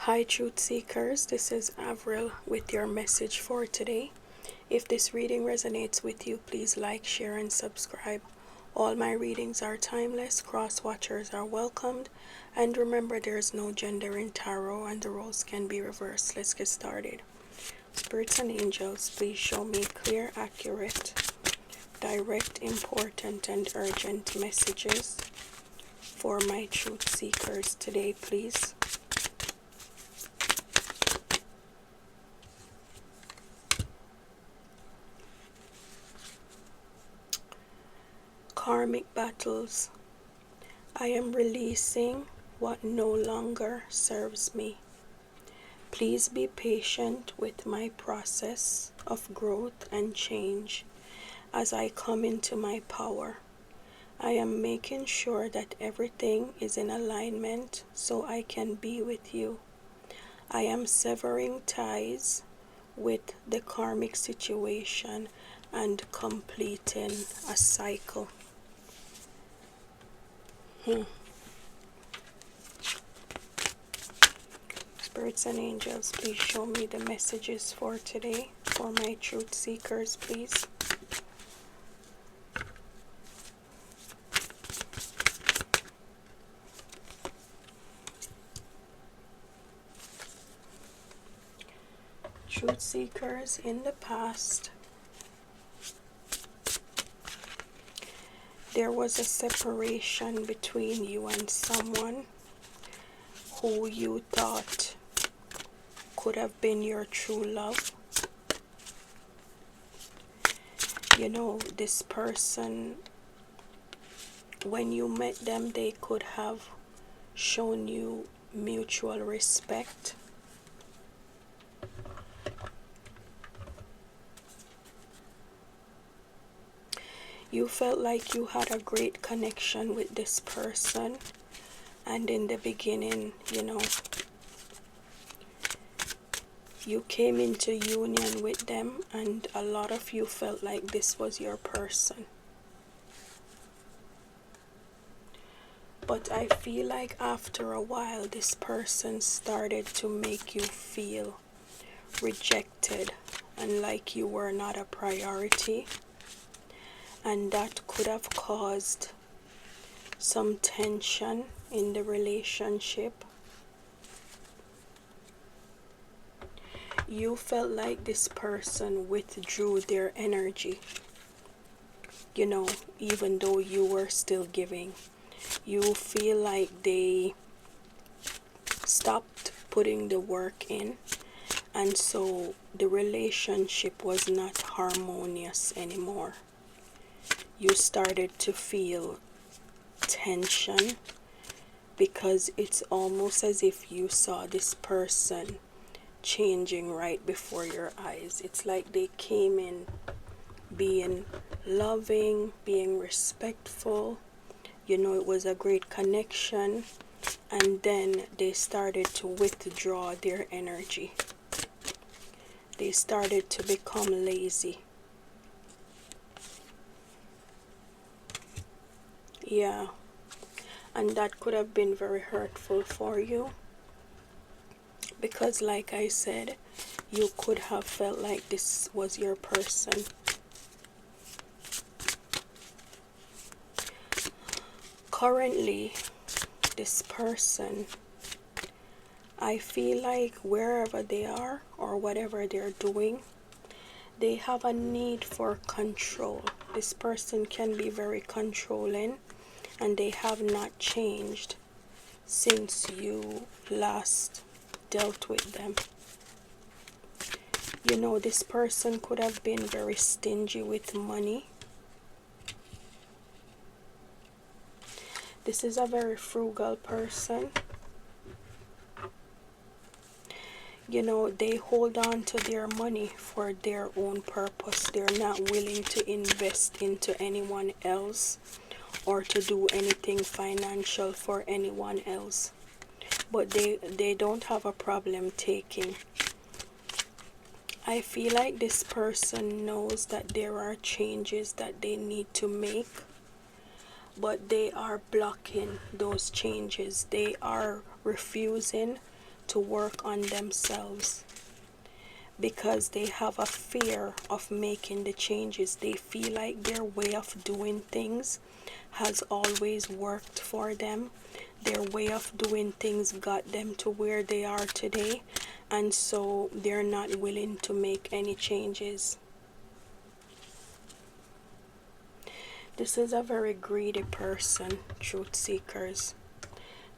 Hi Truth Seekers, this is Avril with your message for today. If this reading resonates with you, please like, share, and subscribe. All my readings are timeless, cross-watchers are welcomed, and remember there's no gender in tarot and the roles can be reversed. Let's get started. Spirits and angels, please show me clear, accurate, direct, important, and urgent messages for my Truth Seekers today, please. Karmic battles. I am releasing what no longer serves me. Please be patient with my process of growth and change as I come into my power. I am making sure that everything is in alignment so I can be with you. I am severing ties with the karmic situation and completing a cycle. Spirits and angels, please show me the messages for today for my Truth Seekers, please. Truth Seekers, in the past, there was a separation between you and someone who you thought could have been your true love. You know, this person, when you met them, they could have shown you mutual respect. You felt like you had a great connection with this person, and in the beginning, you know, you came into union with them, and a lot of you felt like this was your person. But I feel like after a while, this person started to make you feel rejected and like you were not a priority. And that could have caused some tension in the relationship. You felt like this person withdrew their energy. You know, even though you were still giving. You feel like they stopped putting the work in. And so the relationship was not harmonious anymore. You started to feel tension because it's almost as if you saw this person changing right before your eyes. It's like they came in being loving, being respectful. You know, it was a great connection, and then they started to withdraw their energy. They started to become lazy. Yeah, and that could have been very hurtful for you because, like I said, you could have felt like this was your person. Currently, this person, I feel like wherever they are or whatever they're doing, they have a need for control. This person can be very controlling, and they have not changed since you last dealt with them. You know, this person could have been very stingy with money. This is a very frugal person. You know, they hold on to their money for their own purpose. They're not willing to invest into anyone else or to do anything financial for anyone else. But they don't have a problem taking. I feel like this person knows that there are changes that they need to make, but they are blocking those changes. They are refusing to work on themselves because they have a fear of making the changes. They feel like their way of doing things has always worked for them. Their way of doing things got them to where they are today, and so they're not willing to make any changes. This is a very greedy person, truth seekers.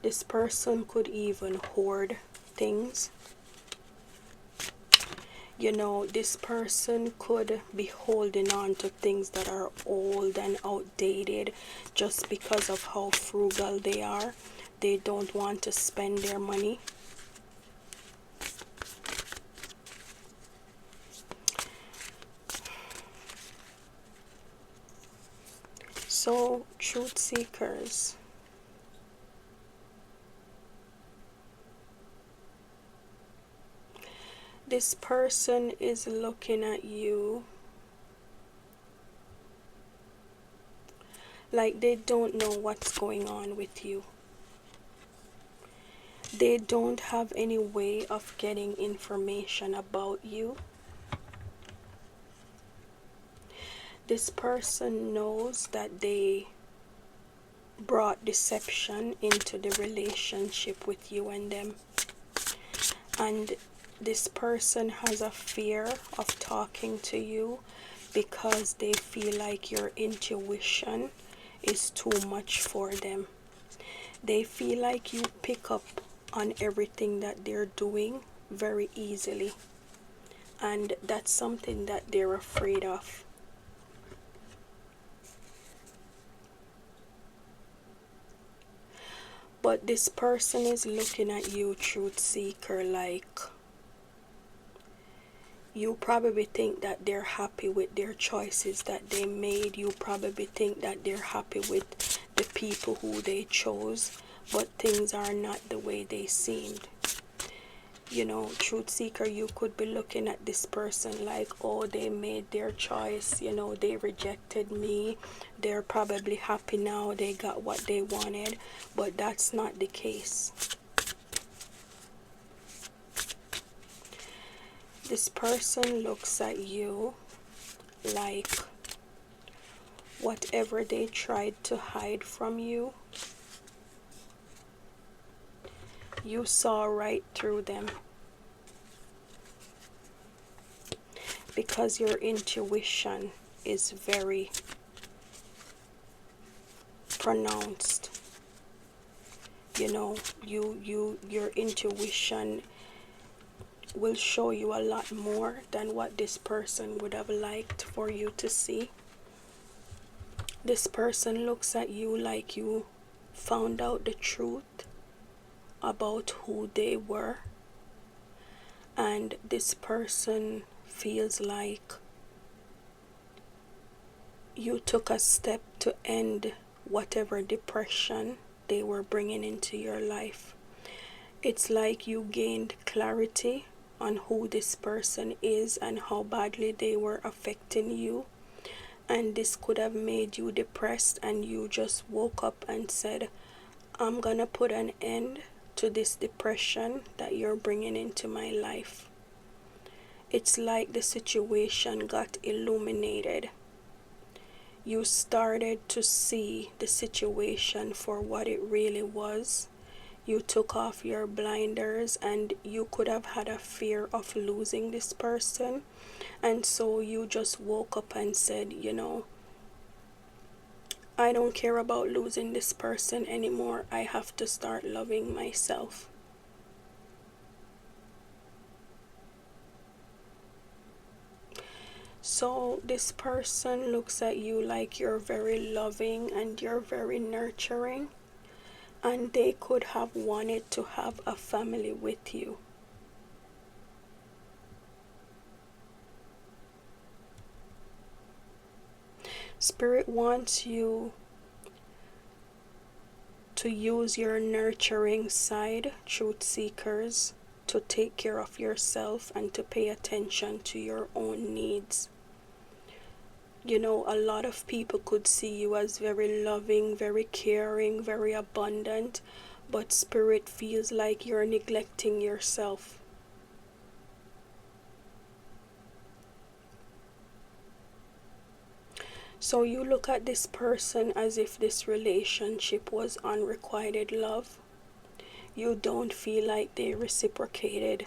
This person could even hoard things. You know, this person could be holding on to things that are old and outdated just because of how frugal they are. They don't want to spend their money. So, truth seekers, this person is looking at you like they don't know what's going on with you. They don't have any way of getting information about you. This person knows that they brought deception into the relationship with you and them. And this person has a fear of talking to you because they feel like your intuition is too much for them. They feel like you pick up on everything that they're doing very easily, and that's something that they're afraid of. But this person is looking at you, truth seeker, like you probably think that they're happy with their choices that they made. You probably think that they're happy with the people who they chose, but things are not the way they seemed. You know, truth seeker, you could be looking at this person like, oh, they made their choice, you know, they rejected me, they're probably happy now, they got what they wanted. But that's not the case. This person looks at you like whatever they tried to hide from you, you saw right through them. Because your intuition is very pronounced. You know, your intuition will show you a lot more than what this person would have liked for you to see. This person looks at you like you found out the truth about who they were, and this person feels like you took a step to end whatever depression they were bringing into your life. It's like you gained clarity on who this person is and how badly they were affecting you, and this could have made you depressed, and you just woke up and said, I'm gonna put an end to this depression that you're bringing into my life. It's like the situation got illuminated. You started to see the situation for what it really was. You took off your blinders, and you could have had a fear of losing this person, and so you just woke up and said, you know, I don't care about losing this person anymore. I have to start loving myself. So this person looks at you like you're very loving and you're very nurturing, and they could have wanted to have a family with you. Spirit wants you to use your nurturing side, truth seekers, to take care of yourself and to pay attention to your own needs. You know, a lot of people could see you as very loving, very caring, very abundant, but spirit feels like you're neglecting yourself. So you look at this person as if this relationship was unrequited love. You don't feel like they reciprocated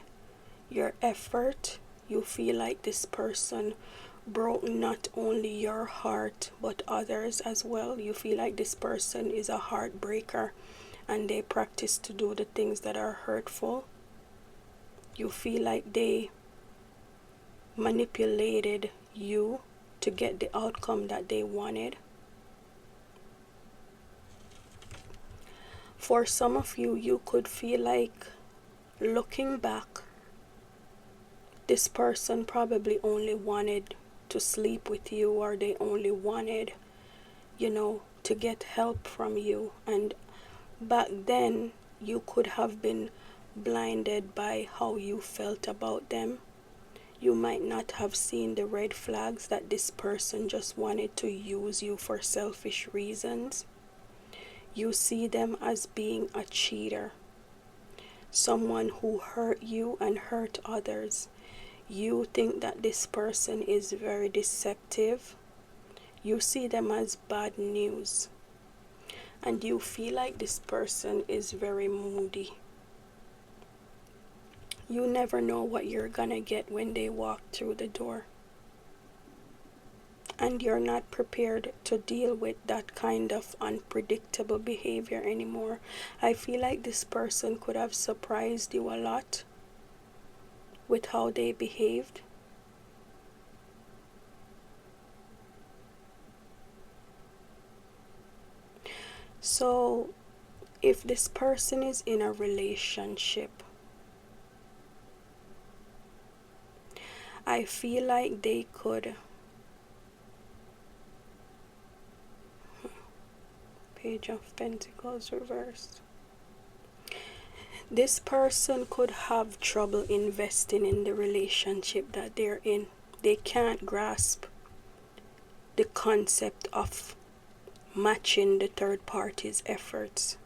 your effort. You feel like this person broke not only your heart but others as well. You feel like this person is a heartbreaker and they practice to do the things that are hurtful. You feel like they manipulated you to get the outcome that they wanted. For some of you, you could feel like, looking back, this person probably only wanted to sleep with you, or they only wanted, to get help from you. And back then, you could have been blinded by how you felt about them. You might not have seen the red flags that this person just wanted to use you for selfish reasons. You see them as being a cheater, someone who hurt you and hurt others. You think that this person is very deceptive. You see them as bad news. And you feel like this person is very moody. You never know what you're gonna get when they walk through the door. And you're not prepared to deal with that kind of unpredictable behavior anymore. I feel like this person could have surprised you a lot with how they behaved. So, if this person is in a relationship, I feel like they could... Page of Pentacles reversed. This person could have trouble investing in the relationship that they're in. They can't grasp the concept of matching the third party's efforts.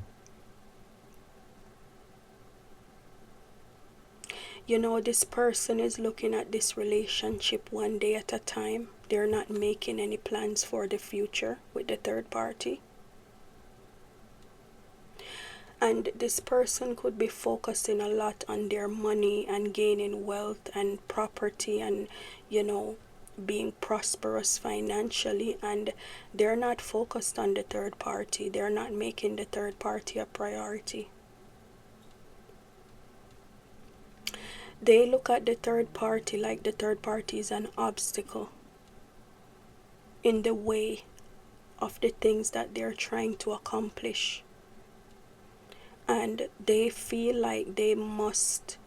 This person is looking at this relationship one day at a time. They're not making any plans for the future with the third party. And this person could be focusing a lot on their money and gaining wealth and property and, being prosperous financially. And they're not focused on the third party. They're not making the third party a priority. They look at the third party like the third party is an obstacle in the way of the things that they're trying to accomplish. And they feel like they must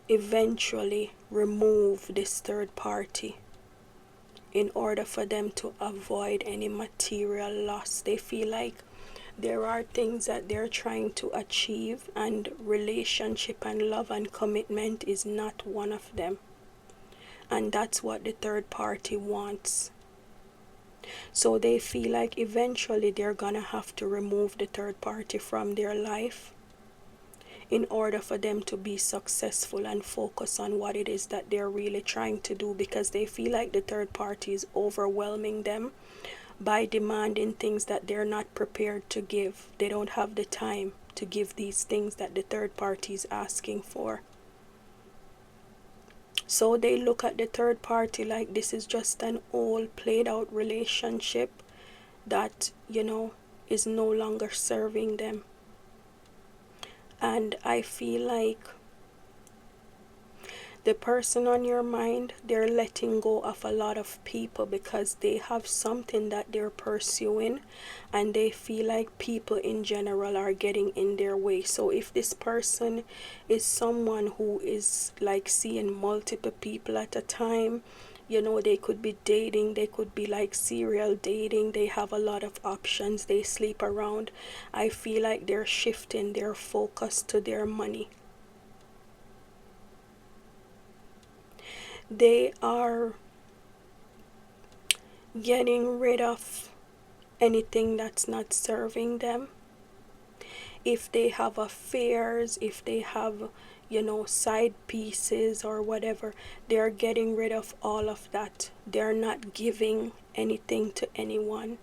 eventually remove this third party in order for them to avoid any material loss. They feel like there are things that they're trying to achieve, and relationship and love and commitment is not one of them. And that's what the third party wants. So they feel like eventually they're gonna have to remove the third party from their life in order for them to be successful and focus on what it is that they're really trying to do, because they feel like the third party is overwhelming them by demanding things that they're not prepared to give. They don't have the time to give these things that the third party is asking for. So they look at the third party like this is just an old played out relationship that, is no longer serving them. And I feel like the person on your mind, they're letting go of a lot of people because they have something that they're pursuing, and they feel like people in general are getting in their way. So if this person is someone who is like seeing multiple people at a time, they could be dating, they could be like serial dating, they have a lot of options, they sleep around. I feel like they're shifting their focus to their money. They are getting rid of anything that's not serving them if they have affairs, if they have, you know, side pieces or whatever, they're getting rid of all of that. They're not giving anything to anyone.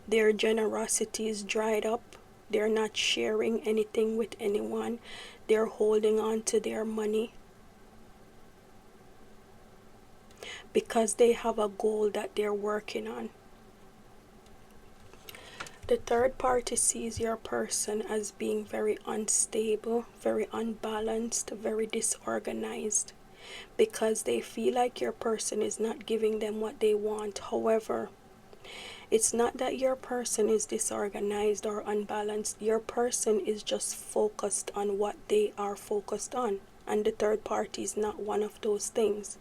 Their generosity is dried up. They're not sharing anything with anyone. They're holding on to their money because they have a goal that they're working on. The third party sees your person as being very unstable, very unbalanced, very disorganized, because they feel like your person is not giving them what they want. However, it's not that your person is disorganized or unbalanced. Your person is just focused on what they are focused on. And the third party is not one of those things.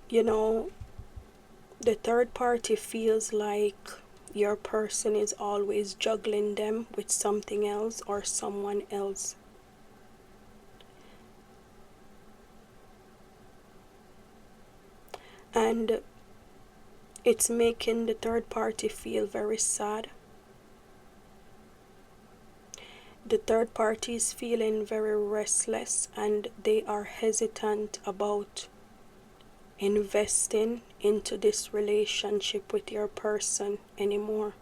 You know, the third party feels like your person is always juggling them with something else or someone else. And it's making the third party feel very sad. The third party is feeling very restless, and they are hesitant about investing into this relationship with your person anymore.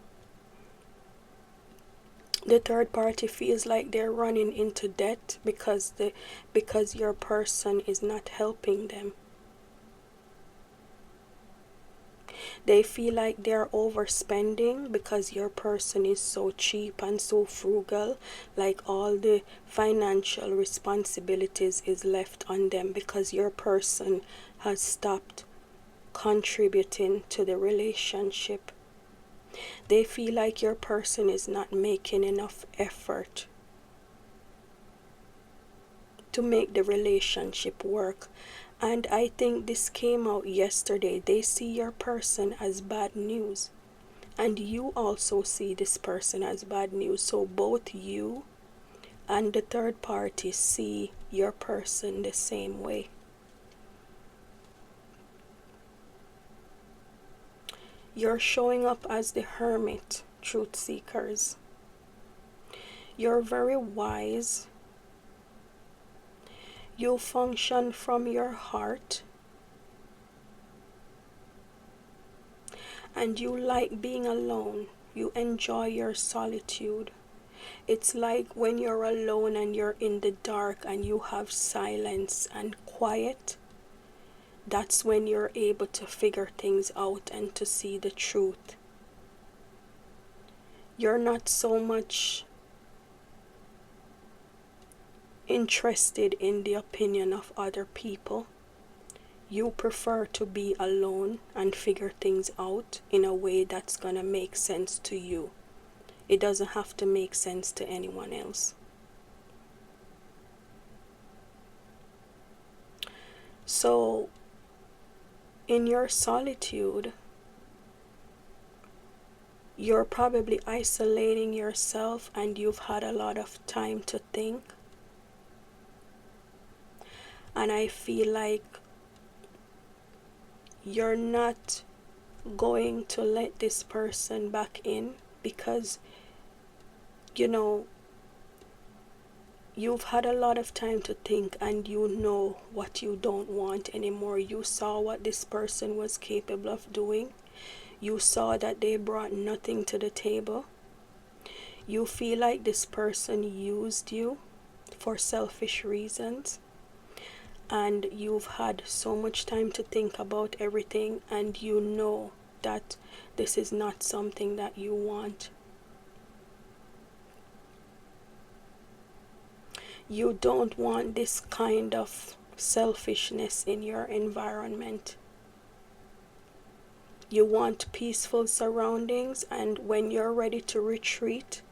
The third party feels like they're running into debt because your person is not helping them. They feel like they're overspending because your person is so cheap and so frugal, like all the financial responsibilities is left on them because your person has stopped contributing to the relationship. They feel like your person is not making enough effort to make the relationship work. And I think this came out yesterday. They see your person as bad news, and you also see this person as bad news. So both you and the third party see your person the same way. You're showing up as the hermit, truth seekers. You're very wise. You function from your heart, and you like being alone. You enjoy your solitude. It's like when you're alone and you're in the dark and you have silence and quiet. That's when you're able to figure things out and to see the truth. You're not so much interested in the opinion of other people. You prefer to be alone and figure things out in a way that's gonna make sense to you. It doesn't have to make sense to anyone else. So, in your solitude, you're probably isolating yourself and you've had a lot of time to think. And I feel like you're not going to let this person back in because, you know, you've had a lot of time to think and you know what you don't want anymore. You saw what this person was capable of doing. You saw that they brought nothing to the table. You feel like this person used you for selfish reasons. And you've had so much time to think about everything, and you know that this is not something that you want. You don't want this kind of selfishness in your environment. You want peaceful surroundings, and when you're ready to retreat,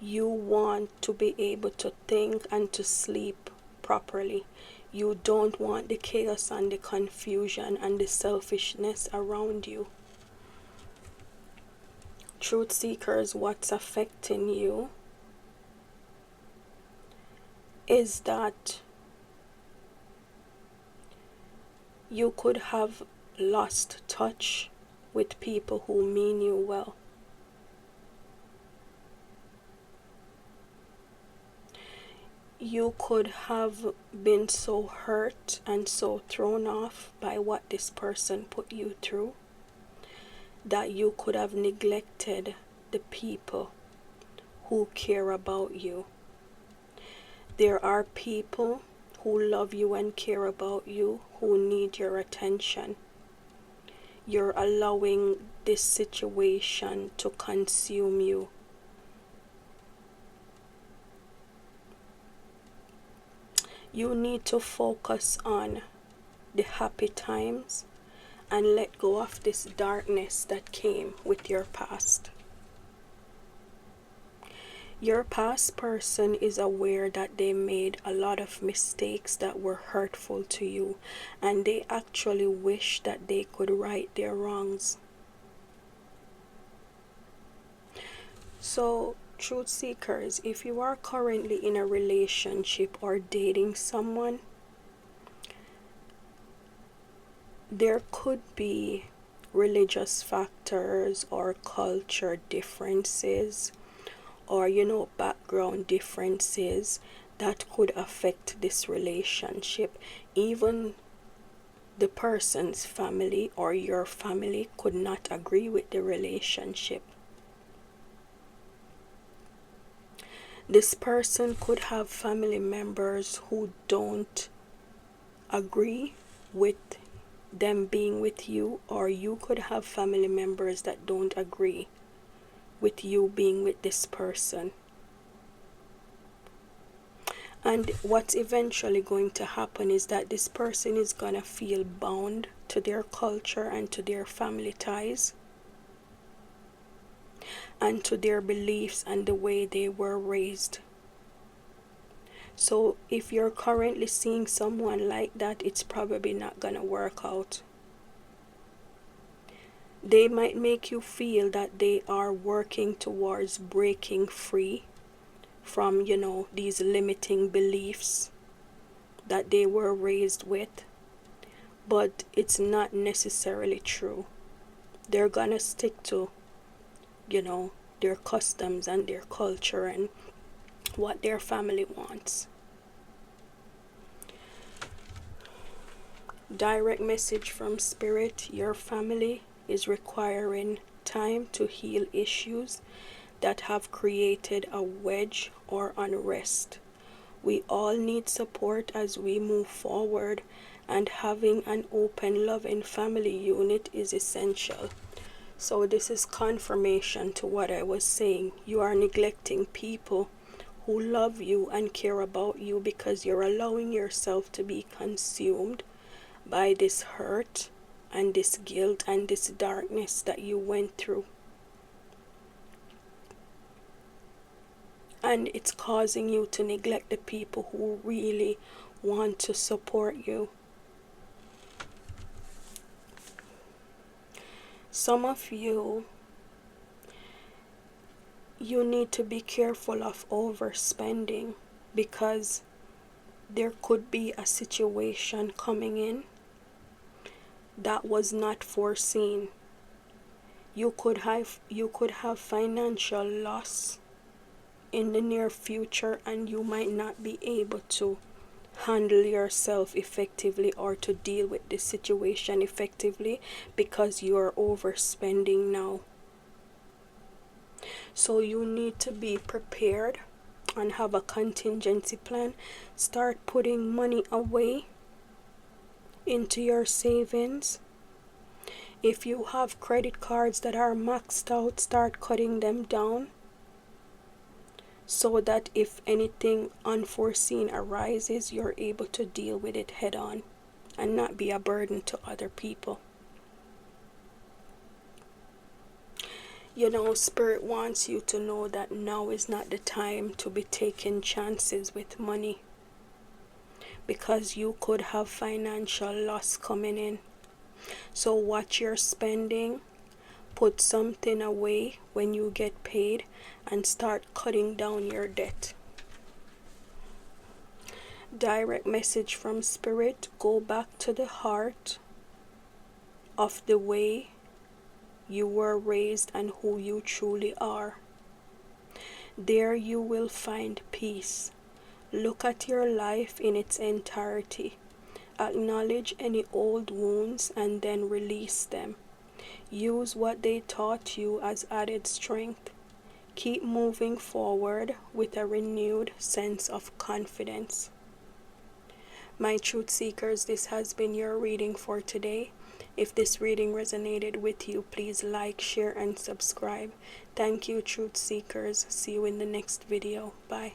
you want to be able to think and to sleep properly. You don't want the chaos and the confusion and the selfishness around you. Truth seekers, what's affecting you is that you could have lost touch with people who mean you well. You could have been so hurt and so thrown off by what this person put you through that you could have neglected the people who care about you. There are people who love you and care about you who need your attention. You're allowing this situation to consume you. You need to focus on the happy times and let go of this darkness that came with your past. Your past person is aware that they made a lot of mistakes that were hurtful to you, and they actually wish that they could right their wrongs. So, truth seekers, if you are currently in a relationship or dating someone, there could be religious factors or culture differences or background differences that could affect this relationship. Even the person's family or your family could not agree with the relationship. This person could have family members who don't agree with them being with you, or you could have family members that don't agree with you being with this person. And what's eventually going to happen is that this person is going to feel bound to their culture and to their family ties and to their beliefs and the way they were raised. So if you're currently seeing someone like that, it's probably not gonna work out. They might make you feel that they are working towards breaking free from, these limiting beliefs that they were raised with, but it's not necessarily true. They're gonna stick to their customs and their culture and what their family wants. Direct message from Spirit: your family is requiring time to heal issues that have created a wedge or unrest. We all need support as we move forward, and having an open, loving family unit is essential. So this is confirmation to what I was saying. You are neglecting people who love you and care about you because you're allowing yourself to be consumed by this hurt and this guilt and this darkness that you went through. And it's causing you to neglect the people who really want to support you. Some of you need to be careful of overspending, because there could be a situation coming in that was not foreseen. You could have financial loss in the near future, and you might not be able to handle yourself effectively or to deal with the situation effectively because you are overspending now. So you need to be prepared and have a contingency plan. Start putting money away into your savings. If you have credit cards that are maxed out, start cutting them down, so that if anything unforeseen arises, you're able to deal with it head on and not be a burden to other people. Spirit wants you to know that now is not the time to be taking chances with money, because you could have financial loss coming in. So watch your spending, put something away when you get paid, and start cutting down your debt. Direct message from Spirit: go back to the heart of the way you were raised and who you truly are. There you will find peace. Look at your life in its entirety. Acknowledge any old wounds and then release them. Use what they taught you as added strength. Keep moving forward with a renewed sense of confidence. My truth seekers, this has been your reading for today. If this reading resonated with you, please like, share, and subscribe. Thank you, truth seekers. See you in the next video. Bye.